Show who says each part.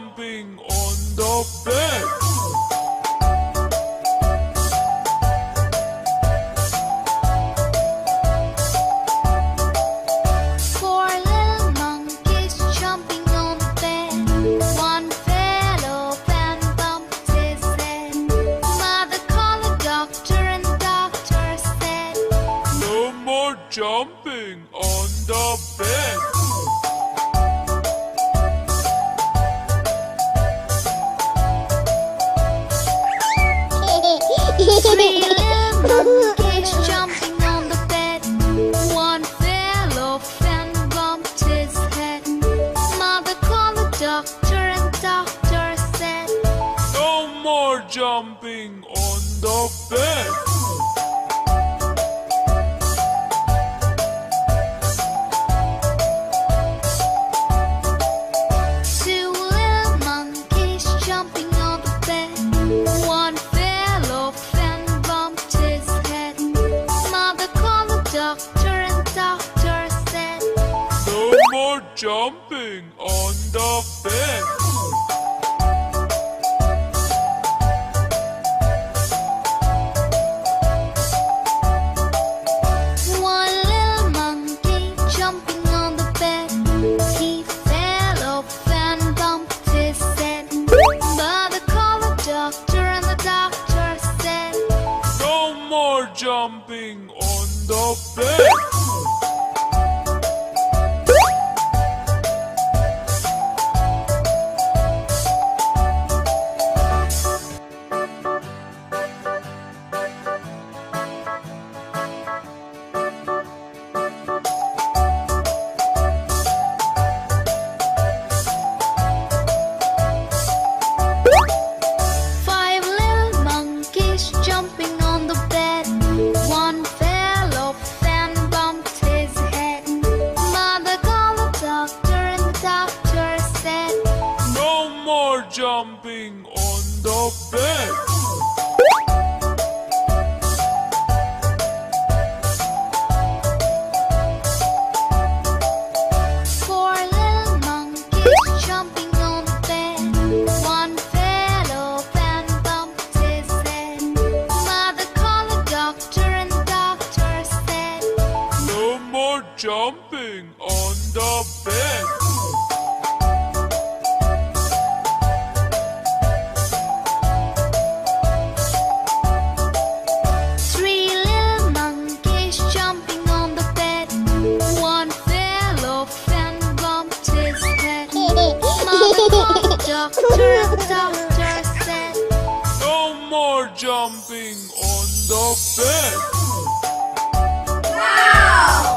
Speaker 1: jumping on the bed.
Speaker 2: Four little monkeys jumping on the bed. One fell off and bumped his head. Mother called the doctor and the doctor said,
Speaker 1: No more jumping on the bed.
Speaker 2: Three little monkeys jumping on the bed. One fell off and bumped his head. Mother called the doctor and the doctor said,
Speaker 1: No more jumping on the bed.
Speaker 2: Two little monkeys jumping on the bed. One fell off and bumped his head. Mother called the doctor and the doctor said,
Speaker 1: No more jumping on the bed.
Speaker 2: One little monkey jumping on the bed. He fell off and bumped his head. Mother called the doctor and the doctor said,
Speaker 1: No more jumping on the bed.
Speaker 2: Five little monkeys jumping on the bed. One fell off and bumped his head. Mother called the doctor and the doctor said,
Speaker 1: No more jumping on the bed.
Speaker 2: Four little monkeys jumping on the bed. One fell off and bumped his head. Mother called the doctor and the doctor said,
Speaker 1: No more jumping on the bed.
Speaker 2: Three little monkeys jumping on the bed. One fell off and bumped his head. Mother called the doctor and the doctor said,
Speaker 1: No more jumping on the bed.
Speaker 3: Wow!